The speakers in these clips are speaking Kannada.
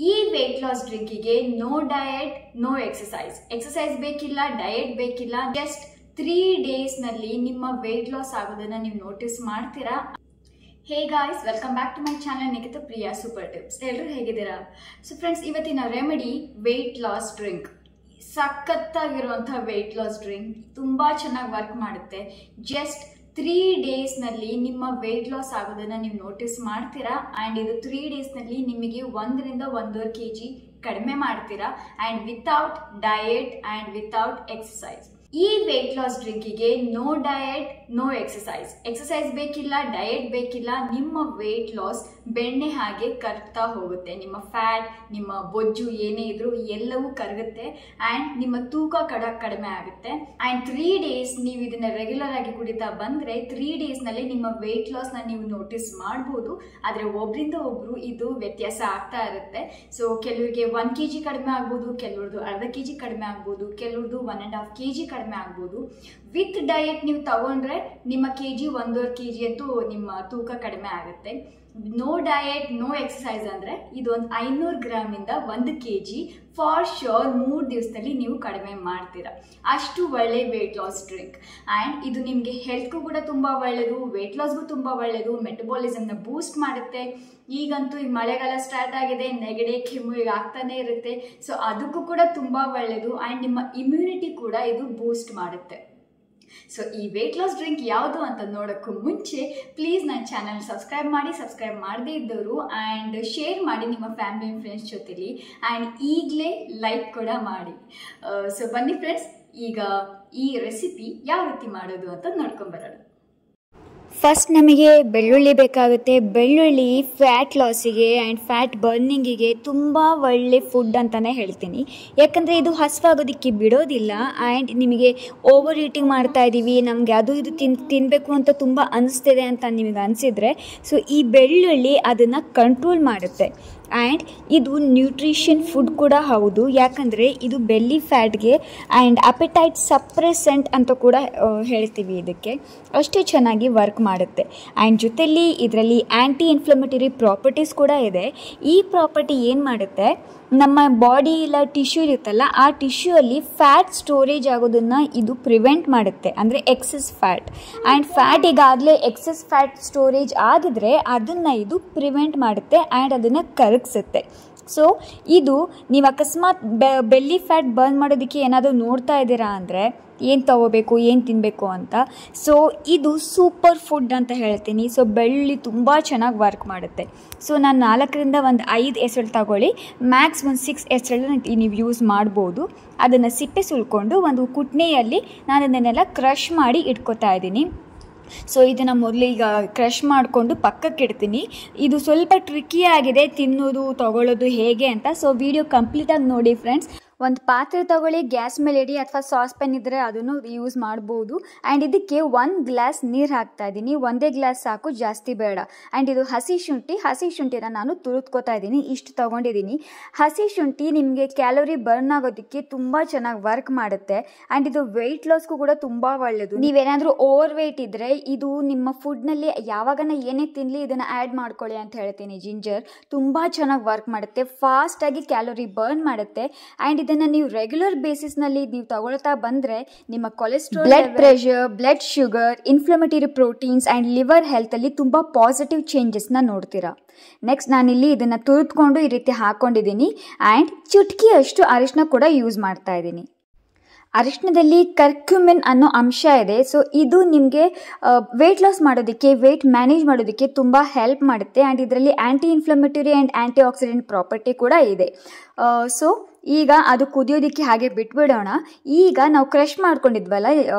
ಈ ವೇಟ್ ಲಾಸ್ ಡ್ರಿಂಕಿಗೆ ನೋ ಡಯಟ್ ನೋ ಎಕ್ಸಸೈಸ್ ಬೇಕಿಲ್ಲ, ಡಯಟ್ ಬೇಕಿಲ್ಲ. ಜಸ್ಟ್ 3 days ನಲ್ಲಿ ನಿಮ್ಮ ವೇಟ್ ಲಾಸ್ ಆಗೋದನ್ನ ನೀವು ನೋಟಿಸ್ ಮಾಡ್ತೀರಾ. Hey guys, welcome back to my channel Nikhita Priya super tips. ಎಲ್ಲರೂ ಹೇಗಿದ್ದೀರಾ? ಸೊ ಫ್ರೆಂಡ್ಸ್, ಇವತ್ತಿನ ರೆಮಿಡಿ ವೇಟ್ ಲಾಸ್ ಡ್ರಿಂಕ್. ಸಖತ್ತಾಗಿರುವಂತಹ ವೇಟ್ ಲಾಸ್ ಡ್ರಿಂಕ್ ತುಂಬಾ ಚೆನ್ನಾಗಿ ವರ್ಕ್ ಮಾಡುತ್ತೆ. ಜಸ್ಟ್ 3 days ನಲ್ಲಿ ನಿಮ್ಮ ವೇಟ್ ಲಾಸ್ ಆಗೋದನ್ನ ನೀವು ನೋಟಿಸ್ ಮಾಡ್ತೀರಾ. ಅಂಡ್ ಇದು 3 days ನಲ್ಲಿ ನಿಮಗೆ 1 ರಿಂದ 1.5 kg ಕಡಿಮೆ ಮಾಡ್ತೀರಾ. And without diet and without exercise. ಈ ವೇಟ್ ಲಾಸ್ ಡ್ರಿಂಕಿಗೆ ನೋ ಡಯಟ್ ನೋ ಎಕ್ಸಸೈಸ್ ಬೇಕಿಲ್ಲ, ಡಯಟ್ ಬೇಕಿಲ್ಲ. ನಿಮ್ಮ ವೇಟ್ ಲಾಸ್ ಬೆಣ್ಣೆ ಹಾಗೆ ಕರಗ್ತಾ ಹೋಗುತ್ತೆ. ನಿಮ್ಮ ಫ್ಯಾಟ್, ನಿಮ್ಮ ಬೊಜ್ಜು ಏನೇ ಇದ್ರು ಎಲ್ಲವೂ ಕರಗುತ್ತೆ. ಅಂಡ್ ನಿಮ್ಮ ತೂಕ ಕಡಿಮೆ ಆಗುತ್ತೆ. ಅಂಡ್ 3 days ನೀವು ಇದನ್ನ ರೆಗ್ಯುಲರ್ ಆಗಿ ಕುಡಿತಾ ಬಂದ್ರೆ 3 days ನಲ್ಲಿ ನಿಮ್ಮ ವೇಟ್ ಲಾಸ್ ನ ನೀವು ನೋಟಿಸ್ ಮಾಡಬಹುದು. ಆದ್ರೆ ಒಬ್ರಿಂದ ಒಬ್ರು ಇದು ವ್ಯತ್ಯಾಸ ಆಗ್ತಾ ಇರುತ್ತೆ. ಸೊ ಕೆಲವರಿಗೆ 1 kg ಕಡಿಮೆ ಆಗ್ಬೋದು, ಕೆಲವ್ರದ್ದು ಅರ್ಧ kg ಕಡಿಮೆ ಆಗ್ಬೋದು, ಕೆಲವ್ರದ್ದು 1.5 kg ಕಡಿಮೆ ಆಗ್ಬೋದು. ವಿತ್ ಡಯಟ್ ನೀವು ತಗೊಂಡ್ರೆ ನಿಮ್ಮ kg 1.5 kg ಅಂತೂ ನಿಮ್ಮ ತೂಕ ಕಡಿಮೆ ಆಗುತ್ತೆ. ನೋ ಡಯಟ್ ನೋ ಎಕ್ಸಸೈಸ್ ಅಂದ್ರೆ ಇದು ಒಂದು 500 ಗ್ರಾಮ್ ಇಂದ 1 kg ಫಾರ್ ಶೋರ್ 3 ದಿವಸದಲ್ಲಿ ನೀವು ಕಡಿಮೆ ಮಾಡ್ತೀರಾ. ಅಷ್ಟು ಒಳ್ಳೆ ವೇಟ್ ಲಾಸ್ ಡ್ರಿಂಕ್. ಅಂಡ್ ಇದು ನಿಮಗೆ ಹೆಲ್ತ್ಗೂ ಕೂಡ ತುಂಬಾ ಒಳ್ಳೆಯದು, ವೇಟ್ ಲಾಸ್ಗೂ ತುಂಬಾ ಒಳ್ಳೆಯದು, ಮೆಟಬಾಲಿಸಮ್ನ ಬೂಸ್ಟ್ ಮಾಡುತ್ತೆ. ಈಗಂತೂ ಈ ಮಳೆಗಾಲ ಸ್ಟಾರ್ಟ್ ಆಗಿದೆ, ನೆಗಡಿ ಕೆಮ್ಮು ಈಗ ಆಗ್ತಾನೆ ಇರುತ್ತೆ. ಸೊ ಅದಕ್ಕೂ ಕೂಡ ತುಂಬಾ ಒಳ್ಳೆಯದು. ಅಂಡ್ ನಿಮ್ಮ ಇಮ್ಯುನಿಟಿ ಕೂಡ ಇದು ಬೂಸ್ಟ್ ಮಾಡುತ್ತೆ. ಸೊ ಈ ವೇಟ್ ಲಾಸ್ ಡ್ರಿಂಕ್ ಯಾವುದು ಅಂತ ನೋಡೋಕ್ಕೂ ಮುಂಚೆ ಪ್ಲೀಸ್ ನನ್ನ ಚಾನಲ್ ಸಬ್ಸ್ಕ್ರೈಬ್ ಮಾಡದೇ ಇದ್ದವರು ಆ್ಯಂಡ್ ಶೇರ್ ಮಾಡಿ ನಿಮ್ಮ ಫ್ಯಾಮಿಲಿ ಆ್ಯಂಡ್ ಫ್ರೆಂಡ್ಸ್ ಜೊತೆಲಿ. ಆ್ಯಂಡ್ ಈಗಲೇ ಲೈಕ್ ಕೂಡ ಮಾಡಿ. ಸೊ ಬನ್ನಿ ಫ್ರೆಂಡ್ಸ್, ಈಗ ಈ ರೆಸಿಪಿ ಯಾವ ರೀತಿ ಮಾಡೋದು ಅಂತ ನೋಡ್ಕೊಂಬರೋಣ. ಫಸ್ಟ್ ನಮಗೆ ಬೆಳ್ಳುಳ್ಳಿ ಬೇಕಾಗುತ್ತೆ. ಬೆಳ್ಳುಳ್ಳಿ ಫ್ಯಾಟ್ ಲಾಸಿಗೆ ಆ್ಯಂಡ್ ಫ್ಯಾಟ್ ಬರ್ನಿಂಗಿಗೆ ತುಂಬ ಒಳ್ಳೆ ಫುಡ್ ಅಂತಲೇ ಹೇಳ್ತೀನಿ. ಯಾಕಂದರೆ ಇದು ಹಸಿವಾಗೋದಕ್ಕೆ ಬಿಡೋದಿಲ್ಲ. ಆ್ಯಂಡ್ ನಿಮಗೆ ಓವರ್ ಈಟಿಂಗ್ ಮಾಡ್ತಾ ಇದ್ದೀವಿ, ನಮಗೆ ಅದು ಇದು ತಿನ್ನಬೇಕು ಅಂತ ತುಂಬ ಅನಿಸ್ತಿದೆ ಅಂತ ನಿಮಗೆ ಅನಿಸಿದರೆ ಸೊ ಈ ಬೆಳ್ಳುಳ್ಳಿ ಅದನ್ನು ಕಂಟ್ರೋಲ್ ಮಾಡುತ್ತೆ. ಆ್ಯಂಡ್ ಇದು ನ್ಯೂಟ್ರಿಷನ್ ಫುಡ್ ಕೂಡ ಹೌದು. ಯಾಕಂದರೆ ಇದು ಬೆಲ್ಲಿ ಫ್ಯಾಟ್ಗೆ ಆ್ಯಂಡ್ ಅಪೆಟೈಟ್ ಸಪ್ರೆಸೆಂಟ್ ಅಂತ ಕೂಡ ಹೇಳ್ತೀವಿ. ಇದಕ್ಕೆ ಅಷ್ಟೇ ಚೆನ್ನಾಗಿ ವರ್ಕ್ ಮಾಡುತ್ತೆ. ಆ್ಯಂಡ್ ಜೊತೆಲಿ ಇದರಲ್ಲಿ ಆ್ಯಂಟಿ ಇನ್ಫ್ಲಮೇಟರಿ ಪ್ರಾಪರ್ಟೀಸ್ ಕೂಡ ಇದೆ. ಈ ಪ್ರಾಪರ್ಟಿ ಏನು ಮಾಡುತ್ತೆ, ನಮ್ಮ ಬಾಡಿ ಇಲ್ಲ ಟಿಶ್ಯೂ ಇರುತ್ತಲ್ಲ, ಆ ಟಿಶ್ಯೂ ಅಲ್ಲಿ ಫ್ಯಾಟ್ ಸ್ಟೋರೇಜ್ ಆಗೋದನ್ನು ಇದು ಪ್ರಿವೆಂಟ್ ಮಾಡುತ್ತೆ. ಅಂದರೆ ಎಕ್ಸಸ್ ಫ್ಯಾಟ್ ಆ್ಯಂಡ್ ಫ್ಯಾಟ್ ಈಗಾಗಲೇ ಎಕ್ಸಸ್ ಫ್ಯಾಟ್ ಸ್ಟೋರೇಜ್ ಆಗಿದ್ರೆ ಅದನ್ನು ಇದು ಪ್ರಿವೆಂಟ್ ಮಾಡುತ್ತೆ ಆ್ಯಂಡ್ ಅದನ್ನು ಕರಗಿಸುತ್ತೆ. ಸೊ ಇದು ನೀವು ಅಕಸ್ಮಾತ್ ಬೆಲ್ಲಿ ಫ್ಯಾಟ್ ಬರ್ನ್ ಮಾಡೋದಕ್ಕೆ ಏನಾದರೂ ನೋಡ್ತಾ ಇದ್ದೀರಾ ಅಂದರೆ ಏನು ತೊಗೋಬೇಕು, ಏನು ತಿನ್ನಬೇಕು ಅಂತ. ಸೊ ಇದು ಸೂಪರ್ ಫುಡ್ ಅಂತ ಹೇಳ್ತೀನಿ. ಸೊ ಬೆಳ್ಳುಳ್ಳಿ ತುಂಬ ಚೆನ್ನಾಗಿ ವರ್ಕ್ ಮಾಡುತ್ತೆ. ಸೊ ನಾನು 4 ರಿಂದ 5 ಎಸಳು ತಗೊಳ್ಳಿ, ಮ್ಯಾಕ್ಸ್ 6 ಎಸಳು ನೀವು ಯೂಸ್ ಮಾಡ್ಬೋದು. ಅದನ್ನು ಸಿಪ್ಪೆ ಸುಲ್ಕೊಂಡು ಒಂದು ಕುಟ್ನೆಯಲ್ಲಿ ನಾನು ಅದನ್ನೆಲ್ಲ ಕ್ರಷ್ ಮಾಡಿ ಇಟ್ಕೋತಾ ಇದ್ದೀನಿ. ಸೊ ಇದನ್ನು ಮೊದಲು ಈಗ ಕ್ರಷ್ ಮಾಡಿಕೊಂಡು ಪಕ್ಕಕ್ಕೆ ಇಡ್ತೀನಿ. ಇದು ಸ್ವಲ್ಪ ಟ್ರಿಕ್ಕಿ ಆಗಿದೆ ತಿನ್ನೋದು ತಗೊಳ್ಳೋದು ಹೇಗೆ ಅಂತ. ಸೊ ವಿಡಿಯೋ ಕಂಪ್ಲೀಟಾಗಿ ನೋಡಿ ಫ್ರೆಂಡ್ಸ್. ಒಂದು ಪಾತ್ರೆ ತಗೊಳ್ಳಿ, ಗ್ಯಾಸ್ ಮೇಲೆ ಇಡಿ, ಅಥವಾ ಸಾಸ್ ಪ್ಯಾನ್ ಇದ್ದರೆ ಅದನ್ನು ಯೂಸ್ ಮಾಡ್ಬೋದು. ಆ್ಯಂಡ್ ಇದಕ್ಕೆ 1 ಗ್ಲಾಸ್ ನೀರು ಹಾಕ್ತಾ ಇದ್ದೀನಿ. 1 ಗ್ಲಾಸ್ ಸಾಕು, ಜಾಸ್ತಿ ಬೇಡ. ಆ್ಯಂಡ್ ಇದು ಹಸಿ ಶುಂಠಿನ ನಾನು ತುರಿದ್ಕೋತಾ ಇದ್ದೀನಿ. ಇಷ್ಟು ತೊಗೊಂಡಿದ್ದೀನಿ. ಹಸಿ ಶುಂಠಿ ನಿಮಗೆ ಕ್ಯಾಲೋರಿ ಬರ್ನ್ ಆಗೋದಕ್ಕೆ ತುಂಬ ಚೆನ್ನಾಗಿ ವರ್ಕ್ ಮಾಡುತ್ತೆ. ಆ್ಯಂಡ್ ಇದು ವೆಯ್ಟ್ ಲಾಸ್ಗೂ ಕೂಡ ತುಂಬ ಒಳ್ಳೆಯದು. ನೀವೇನಾದರೂ ಓವರ್ ವೆಯ್ಟ್ ಇದ್ದರೆ ಇದು ನಿಮ್ಮ ಫುಡ್ನಲ್ಲಿ ಯಾವಾಗನ ಏನೇ ತಿನ್ನಲಿ ಇದನ್ನು ಆ್ಯಡ್ ಮಾಡ್ಕೊಳ್ಳಿ ಅಂತ ಹೇಳ್ತೀನಿ. ಜಿಂಜರ್ ತುಂಬ ಚೆನ್ನಾಗಿ ವರ್ಕ್ ಮಾಡುತ್ತೆ, ಫಾಸ್ಟಾಗಿ ಕ್ಯಾಲೋರಿ ಬರ್ನ್ ಮಾಡುತ್ತೆ. ಆ್ಯಂಡ್ ಇದನ್ನು ನೀವು ರೆಗ್ಯುಲರ್ ಬೇಸಿಸ್ನಲ್ಲಿ ನೀವು ತಗೊಳ್ತಾ ಬಂದರೆ ನಿಮ್ಮ cholesterol, blood pressure, blood sugar, inflammatory proteins and liver ಹೆಲ್ತಲ್ಲಿ ತುಂಬ ಪಾಸಿಟಿವ್ ಚೇಂಜಸ್ನ ನೋಡ್ತೀರಾ. ನೆಕ್ಸ್ಟ್ ನಾನಿಲ್ಲಿ ಇದನ್ನು ತುರಿದ್ಕೊಂಡು ಈ ರೀತಿ ಹಾಕ್ಕೊಂಡಿದ್ದೀನಿ. ಆ್ಯಂಡ್ ಚುಟ್ಕಿಯಷ್ಟು ಅರಿಶಿನ ಕೂಡ ಯೂಸ್ ಮಾಡ್ತಾ ಇದ್ದೀನಿ. ಅರಿಶಿಣದಲ್ಲಿ ಕರ್ಕ್ಯುಮಿನ್ ಅನ್ನೋ ಅಂಶ ಇದೆ. ಸೊ ಇದು ನಿಮಗೆ ವೆಯ್ಟ್ ಲಾಸ್ ಮಾಡೋದಕ್ಕೆ, ವೆಯ್ಟ್ ಮ್ಯಾನೇಜ್ ಮಾಡೋದಕ್ಕೆ ತುಂಬ ಹೆಲ್ಪ್ ಮಾಡುತ್ತೆ. ಆ್ಯಂಡ್ ಇದರಲ್ಲಿ ಆ್ಯಂಟಿ inflammatory and anti accident property ಕೂಡ ಇದೆ. ಸೊ ಈಗ ಅದು ಕುದಿಯೋದಕ್ಕೆ ಹಾಗೆ ಬಿಟ್ಬಿಡೋಣ. ಈಗ ನಾವು ಕ್ರಷ್ ಮಾಡ್ಕೊಂಡಿದ್ವಲ್ಲ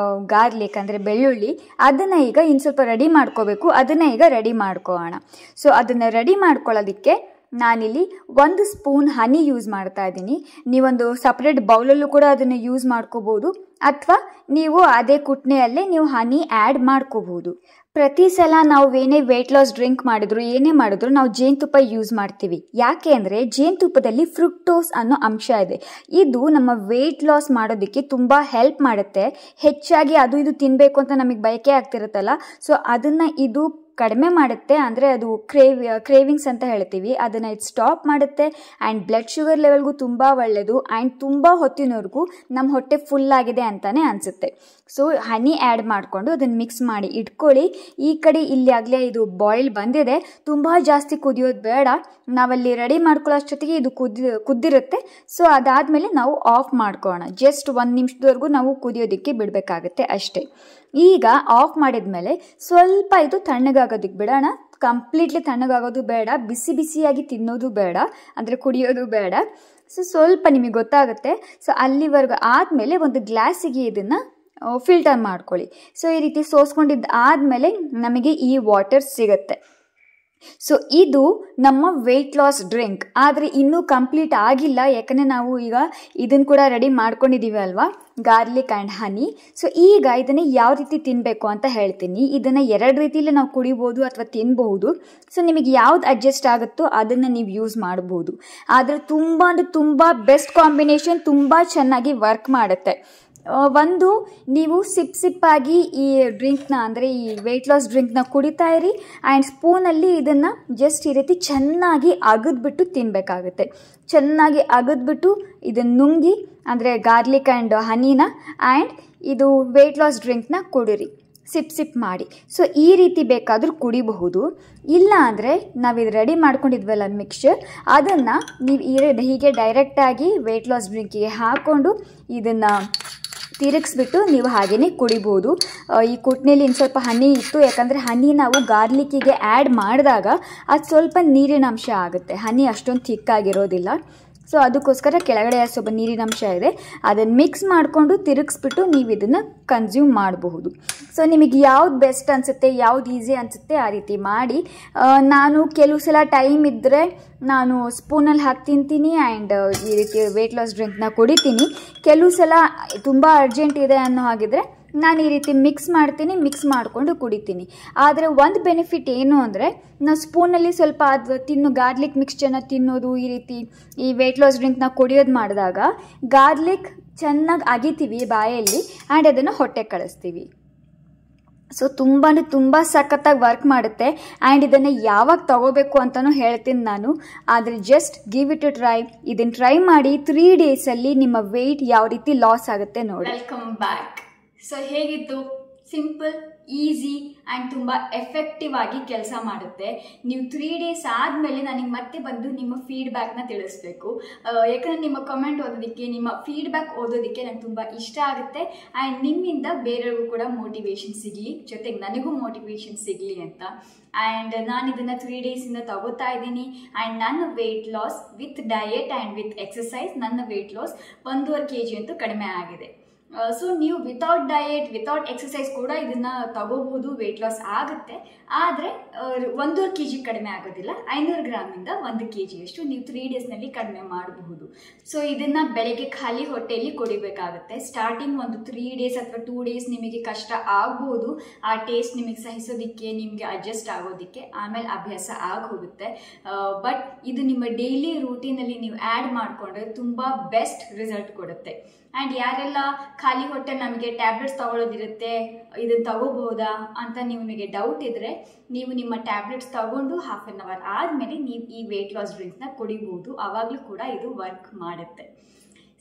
ಗಾರ್ಲಿಕ್ ಅಂದರೆ ಬೆಳ್ಳುಳ್ಳಿ, ಅದನ್ನು ಈಗ ಇನ್ನು ಸ್ವಲ್ಪ ರೆಡಿ ಮಾಡ್ಕೋಬೇಕು. ಅದನ್ನು ಈಗ ರೆಡಿ ಮಾಡ್ಕೊಳ್ಳೋಣ. ಸೊ ಅದನ್ನು ರೆಡಿ ಮಾಡ್ಕೊಳ್ಳೋದಕ್ಕೆ ನಾನಿಲ್ಲಿ 1 ಸ್ಪೂನ್ ಹನಿ ಯೂಸ್ ಮಾಡ್ತಾ ಇದ್ದೀನಿ. ನೀವೊಂದು ಸಪ್ರೇಟ್ ಬೌಲಲ್ಲೂ ಕೂಡ ಅದನ್ನು ಯೂಸ್ ಮಾಡ್ಕೋಬೋದು, ಅಥವಾ ನೀವು ಅದೇ ಕುಟ್ನೆಯಲ್ಲೇ ನೀವು ಹನಿ ಆ್ಯಡ್ ಮಾಡ್ಕೋಬೋದು. ಪ್ರತಿ ಸಲ ನಾವು ಏನೇ ವೇಟ್ ಲಾಸ್ ಡ್ರಿಂಕ್ ಮಾಡಿದ್ರು ಏನೇ ಮಾಡಿದ್ರು ನಾವು ಜೇನುತುಪ್ಪ ಯೂಸ್ ಮಾಡ್ತೀವಿ. ಯಾಕೆ ಅಂದರೆ ಜೇನುತುಪ್ಪದಲ್ಲಿ ಫ್ರುಕ್ಟೋಸ್ ಅನ್ನೋ ಅಂಶ ಇದೆ. ಇದು ನಮ್ಮ ವೇಟ್ ಲಾಸ್ ಮಾಡೋದಕ್ಕೆ ತುಂಬ ಹೆಲ್ಪ್ ಮಾಡುತ್ತೆ. ಹೆಚ್ಚಾಗಿ ಅದು ಇದು ತಿನ್ನಬೇಕು ಅಂತ ನಮಗೆ ಬಯಕೆ ಆಗ್ತಿರುತ್ತಲ್ಲ, ಸೊ ಅದನ್ನು ಇದು ಕಡಿಮೆ ಮಾಡುತ್ತೆ, ಅಂದರೆ ಅದು ಕ್ರೇವಿಂಗ್ಸ್ ಅಂತ ಹೇಳ್ತೀವಿ, ಅದನ್ನು ಇದು ಸ್ಟಾಪ್ ಮಾಡುತ್ತೆ. ಆ್ಯಂಡ್ ಬ್ಲಡ್ ಶುಗರ್ ಲೆವೆಲ್ಗೂ ತುಂಬ ಒಳ್ಳೆಯದು. ಆ್ಯಂಡ್ ತುಂಬ ಹೊತ್ತಿನವರೆಗೂ ನಮ್ಮ ಹೊಟ್ಟೆ ಫುಲ್ಲಾಗಿದೆ ಅಂತಲೇ ಅನಿಸುತ್ತೆ. ಸೊ ಹನಿ ಆ್ಯಡ್ ಮಾಡಿಕೊಂಡು ಅದನ್ನು ಮಿಕ್ಸ್ ಮಾಡಿ ಇಟ್ಕೊಳ್ಳಿ. ಈ ಕಡೆ ಇಲ್ಲಿ ಆಗಲೇ ಇದು ಬಾಯ್ಲ್ ಬಂದಿದೆ, ತುಂಬ ಜಾಸ್ತಿ ಕುದಿಯೋದು ಬೇಡ. ನಾವಲ್ಲಿ ರೆಡಿ ಮಾಡ್ಕೊಳ್ಳೋಷ್ಟೊತ್ತಿಗೆ ಇದು ಕುದ್ದಿರುತ್ತೆ. ಸೊ ಅದಾದಮೇಲೆ ನಾವು ಆಫ್ ಮಾಡ್ಕೊಳ್ಳೋಣ. ಜಸ್ಟ್ 1 ನಿಮಿಷದವರೆಗೂ ನಾವು ಕುದಿಯೋದಕ್ಕೆ ಬಿಡಬೇಕಾಗತ್ತೆ ಅಷ್ಟೇ. ಈಗ ಆಫ್ ಮಾಡಿದ ಮೇಲೆ ಸ್ವಲ್ಪ ಇದು ತಣ್ಣಗಾಗೋದಕ್ಕೆ ಬಿಡೋಣ. ಕಂಪ್ಲೀಟ್ಲಿ ತಣ್ಣಗಾಗೋದು ಬೇಡ, ಬಿಸಿ ಬಿಸಿಯಾಗಿ ತಿನ್ನೋದು ಬೇಡ, ಅಂದರೆ ಕುಡಿಯೋದು ಬೇಡ. ಸೊ ಸ್ವಲ್ಪ ನಿಮಗೆ ಗೊತ್ತಾಗುತ್ತೆ. ಸೊ ಅಲ್ಲಿವರೆಗೂ ಆದಮೇಲೆ ಒಂದು ಗ್ಲಾಸಿಗೆ ಇದನ್ನು ಫಿಲ್ಟರ್ ಮಾಡ್ಕೊಳ್ಳಿ. ಸೊ ಈ ರೀತಿ ಸೋಸ್ಕೊಂಡಿದ್ದು ಆದಮೇಲೆ ನಮಗೆ ಈ ವಾಟರ್ ಸಿಗುತ್ತೆ. ಸೊ ಇದು ನಮ್ಮ ವೆಯ್ಟ್ ಲಾಸ್ ಡ್ರಿಂಕ್. ಆದರೆ ಇನ್ನೂ ಕಂಪ್ಲೀಟ್ ಆಗಿಲ್ಲ, ಯಾಕಂದರೆ ನಾವು ಈಗ ಇದನ್ನು ಕೂಡ ರೆಡಿ ಮಾಡ್ಕೊಂಡಿದ್ದೀವಿ ಅಲ್ವಾ, ಗಾರ್ಲಿಕ್ ಆ್ಯಂಡ್ ಹನಿ. ಸೊ ಈಗ ಇದನ್ನು ಯಾವ ರೀತಿ ತಿನ್ನಬೇಕು ಅಂತ ಹೇಳ್ತೀನಿ. ಇದನ್ನು 2 ರೀತಿಯಲ್ಲಿ ನಾವು ಕುಡಿಬೋದು ಅಥವಾ ತಿನ್ಬಹುದು. ಸೊ ನಿಮಗೆ ಯಾವ್ದು ಅಡ್ಜಸ್ಟ್ ಆಗುತ್ತೋ ಅದನ್ನು ನೀವು ಯೂಸ್ ಮಾಡ್ಬೋದು. ಆದರೆ ತುಂಬ ಬೆಸ್ಟ್ ಕಾಂಬಿನೇಷನ್, ತುಂಬ ಚೆನ್ನಾಗಿ ವರ್ಕ್ ಮಾಡುತ್ತೆ. ಒಂದು, ನೀವು ಸಿಪ್ಪಾಗಿ ಈ ಡ್ರಿಂಕ್ನ, ಅಂದರೆ ಈ ವೆಯ್ಟ್ ಲಾಸ್ ಡ್ರಿಂಕ್ನ ಕುಡಿತಾ ಇರಿ. ಆ್ಯಂಡ್ ಸ್ಪೂನಲ್ಲಿ ಇದನ್ನು ಜಸ್ಟ್ ಈ ರೀತಿ ಚೆನ್ನಾಗಿ ಅಗದ್ಬಿಟ್ಟು ತಿನ್ನಬೇಕಾಗುತ್ತೆ. ಚೆನ್ನಾಗಿ ಅಗದ್ಬಿಟ್ಟು ಇದನ್ನು ನುಂಗಿ, ಅಂದರೆ ಗಾರ್ಲಿಕ್ ಆ್ಯಂಡ್ ಹನಿನ ಆ್ಯಂಡ್ ಇದು ವೆಯ್ಟ್ ಲಾಸ್ ಡ್ರಿಂಕ್ನ ಕುಡಿರಿ, ಸಿಪ್ ಮಾಡಿ. ಸೊ ಈ ರೀತಿ ಬೇಕಾದರೂ ಕುಡಿಬಹುದು. ಇಲ್ಲ ಅಂದರೆ ನಾವಿದು ರೆಡಿ ಮಾಡ್ಕೊಂಡಿದ್ವಲ್ಲ ಮಿಕ್ಸ್ಚರ್, ಅದನ್ನು ನೀವು ಹೀಗೆ ಡೈರೆಕ್ಟಾಗಿ ವೆಯ್ಟ್ ಲಾಸ್ ಡ್ರಿಂಕಿಗೆ ಹಾಕ್ಕೊಂಡು ಇದನ್ನು ತಿರುಗಿಸ್ಬಿಟ್ಟು ನೀವು ಹಾಗೆಯೇ ಕುಡಿಬೋದು. ಈ ಕುಟ್ನೇಲಿ ಇನ್ನು ಸ್ವಲ್ಪ ಹನಿ ಇತ್ತು, ಯಾಕಂದರೆ ಹನಿ ನಾವು ಗಾರ್ಲಿಕ್ಕಿಗೆ ಆ್ಯಡ್ ಮಾಡಿದಾಗ ಅದು ಸ್ವಲ್ಪ ನೀರಿನ ಅಂಶ ಆಗುತ್ತೆ, ಹನಿ ಅಷ್ಟೊಂದು ಥಿಕ್ಕಾಗಿರೋದಿಲ್ಲ. ಸೊ ಅದಕ್ಕೋಸ್ಕರ ಕೆಳಗಡೆ ಸ್ವಲ್ಪ ನೀರಿನಂಶ ಇದೆ, ಅದನ್ನು ಮಿಕ್ಸ್ ಮಾಡಿಕೊಂಡು ತಿರುಗಿಸ್ಬಿಟ್ಟು ನೀವು ಇದನ್ನು ಕನ್ಸ್ಯೂಮ್ ಮಾಡಬಹುದು. ಸೊ ನಿಮಗೆ ಯಾವ್ದು ಬೆಸ್ಟ್ ಅನಿಸುತ್ತೆ, ಯಾವ್ದು ಈಸಿ ಅನಿಸುತ್ತೆ ಆ ರೀತಿ ಮಾಡಿ. ನಾನು ಕೆಲವು ಸಲ ಟೈಮ್ ಇದ್ದರೆ ನಾನು ಸ್ಪೂನಲ್ಲಿ ಹಾಕಿ ತಿಂತೀನಿ ಆ್ಯಂಡ್ ಈ ರೀತಿ ವೆಯ್ಟ್ ಲಾಸ್ ಡ್ರಿಂಕ್ನ ಕುಡಿತೀನಿ. ಕೆಲವು ಸಲ ತುಂಬ ಅರ್ಜೆಂಟ್ ಇದೆ ಅನ್ನೋ ಹಾಗಿದ್ರೆ ನಾನು ಈ ರೀತಿ ಮಿಕ್ಸ್ ಮಾಡ್ತೀನಿ, ಮಿಕ್ಸ್ ಮಾಡಿಕೊಂಡು ಕುಡಿತೀನಿ. ಆದರೆ ಒಂದು ಬೆನಿಫಿಟ್ ಏನು ಅಂದರೆ, ನಾವು ಸ್ಪೂನಲ್ಲಿ ಸ್ವಲ್ಪ ಅದು ಗಾರ್ಲಿಕ್ ಮಿಕ್ಸ್ಚರ್ನ ತಿನ್ನೋದು, ಈ ರೀತಿ ಈ ವೆಯ್ಟ್ ಲಾಸ್ ಡ್ರಿಂಕ್ನ ಕುಡಿಯೋದು ಮಾಡಿದಾಗ ಗಾರ್ಲಿಕ್ ಚೆನ್ನಾಗಿ ಅಗಿತೀವಿ ಬಾಯಲ್ಲಿ ಆ್ಯಂಡ್ ಅದನ್ನು ಹೊಟ್ಟೆ ಕಳಿಸ್ತೀವಿ. ಸೊ ತುಂಬ ಸಖತ್ತಾಗಿ ವರ್ಕ್ ಮಾಡುತ್ತೆ. ಆ್ಯಂಡ್ ಇದನ್ನು ಯಾವಾಗ ತಗೋಬೇಕು ಅಂತಲೂ ಹೇಳ್ತೀನಿ ನಾನು. ಆದರೆ just give it a try. ಇದನ್ನು ಟ್ರೈ ಮಾಡಿ, 3 ಡೇಸಲ್ಲಿ ನಿಮ್ಮ ವೆಯ್ಟ್ ಯಾವ ರೀತಿ ಲಾಸ್ ಆಗುತ್ತೆ ನೋಡಿ. Welcome back. ಸೊ ಹೇಗಿತ್ತು? ಸಿಂಪಲ್, ಈಸಿ ಆ್ಯಂಡ್ ತುಂಬ ಎಫೆಕ್ಟಿವ್ ಆಗಿ ಕೆಲಸ ಮಾಡುತ್ತೆ. ನೀವು 3 ಡೇಸ್ ಆದಮೇಲೆ ನನಗೆ ಮತ್ತೆ ಬಂದು ನಿಮ್ಮ ಫೀಡ್ಬ್ಯಾಕ್ನ ತಿಳಿಸ್ಬೇಕು. ಯಾಕಂದರೆ ನಿಮ್ಮ ಕಮೆಂಟ್ ಓದೋದಕ್ಕೆ, ನಿಮ್ಮ ಫೀಡ್ಬ್ಯಾಕ್ ಓದೋದಕ್ಕೆ ನಂಗೆ ತುಂಬ ಇಷ್ಟ ಆಗುತ್ತೆ. ಆ್ಯಂಡ್ ನಿಮ್ಮಿಂದ ಬೇರೆಯವ್ರಿಗೂ ಕೂಡ ಮೋಟಿವೇಶನ್ ಸಿಗಲಿ, ಜೊತೆಗೆ ನನಗೂ ಮೋಟಿವೇಶನ್ ಸಿಗಲಿ ಅಂತ. ಆ್ಯಂಡ್ ನಾನು ಇದನ್ನು 3 ಡೇಸಿಂದ ತಗೋತಾ ಇದ್ದೀನಿ. ಆ್ಯಂಡ್ ನನ್ನ weight loss with diet and with exercise, ನನ್ನ ವೆಯ್ಟ್ ಲಾಸ್ 1.5 kg ಅಂತೂ ಕಡಿಮೆ ಆಗಿದೆ. ಸೊ ನೀವು ವಿತೌಟ್ ಡಯೆಟ್, ವಿತೌಟ್ ಎಕ್ಸಸೈಸ್ ಕೂಡ ಇದನ್ನು ತಗೋಬಹುದು, ವೆಯ್ಟ್ ಲಾಸ್ ಆಗುತ್ತೆ. ಆದರೆ 1.5 kg ಕಡಿಮೆ ಆಗೋದಿಲ್ಲ. 500 ಗ್ರಾಮಿಂದ 1 kg ಅಷ್ಟು ನೀವು 3 ಡೇಸ್ನಲ್ಲಿ ಕಡಿಮೆ ಮಾಡಬಹುದು. ಸೊ ಇದನ್ನು ಬೆಳಗ್ಗೆ ಖಾಲಿ ಹೊಟ್ಟೆಯಲ್ಲಿ ಕುಡಿಬೇಕಾಗುತ್ತೆ. ಸ್ಟಾರ್ಟಿಂಗ್ ಒಂದು 3 ಡೇಸ್ ಅಥವಾ 2 ಡೇಸ್ ನಿಮಗೆ ಕಷ್ಟ ಆಗ್ಬೋದು, ಆ ಟೇಸ್ಟ್ ನಿಮಗೆ ಸಹಿಸೋದಕ್ಕೆ, ನಿಮಗೆ ಅಡ್ಜಸ್ಟ್ ಆಗೋದಕ್ಕೆ. ಆಮೇಲೆ ಅಭ್ಯಾಸ ಆಗೋಗುತ್ತೆ. ಬಟ್ ಇದು ನಿಮ್ಮ ಡೈಲಿ ರೂಟೀನಲ್ಲಿ ನೀವು ಆ್ಯಡ್ ಮಾಡಿಕೊಂಡ್ರೆ ತುಂಬ ಬೆಸ್ಟ್ ರಿಸಲ್ಟ್ ಕೊಡುತ್ತೆ. ಆ್ಯಂಡ್ ಯಾರೆಲ್ಲ ಖಾಲಿ ಹೊಟ್ಟೆ ನಮಗೆ ಟ್ಯಾಬ್ಲೆಟ್ಸ್ ತಗೊಳ್ಳೋದಿರುತ್ತೆ, ಇದನ್ನು ತಗೋಬಹುದಾ ಅಂತ ನಿಮಗೆ ಡೌಟ್ ಇದ್ದರೆ, ನೀವು ನಿಮ್ಮ ಟ್ಯಾಬ್ಲೆಟ್ಸ್ ತಗೊಂಡು 1/2 hour ಆದಮೇಲೆ ನೀವು ಈ ವೆಯ್ಟ್ ಲಾಸ್ ಡ್ರಿಂಕ್ನ ಕುಡಿಬಹುದು. ಆವಾಗಲೂ ಕೂಡ ಇದು ವರ್ಕ್ ಮಾಡುತ್ತೆ.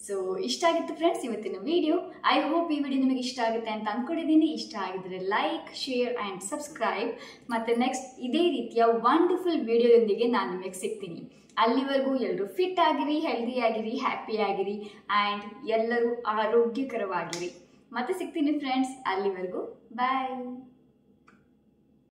ಸೊ ಇಷ್ಟ ಆಗಿತ್ತು ಫ್ರೆಂಡ್ಸ್ ಇವತ್ತಿನ ವಿಡಿಯೋ. ಐ ಹೋಪ್ ಈ ವಿಡಿಯೋ ನಿಮಗೆ ಇಷ್ಟ ಆಗುತ್ತೆ ಅಂತ ಅಂದ್ಕೊಂಡಿದ್ದೀನಿ. ಇಷ್ಟ ಆಗಿದ್ರೆ ಲೈಕ್, ಶೇರ್ ಆ್ಯಂಡ್ ಸಬ್ಸ್ಕ್ರೈಬ್. ಮತ್ತು ನೆಕ್ಸ್ಟ್ ಇದೇ ರೀತಿಯ ವಂಡರ್ಫುಲ್ ವಿಡಿಯೋದೊಂದಿಗೆ ನಾನು ನಿಮಗೆ ಸಿಗ್ತೀನಿ. ಅಲ್ಲಿವರೆಗೂ ಎಲ್ಲರೂ ಫಿಟ್ ಆಗಿರಿ, ಹೆಲ್ದಿ ಆಗಿರಿ, ಹ್ಯಾಪಿ ಆಗಿರಿ ಆ್ಯಂಡ್ ಎಲ್ಲರೂ ಆರೋಗ್ಯಕರವಾಗಿರಿ. ಮತ್ತೆ ಸಿಗ್ತೀನಿ ಫ್ರೆಂಡ್ಸ್. ಅಲ್ಲಿವರೆಗೂ ಬಾಯ್.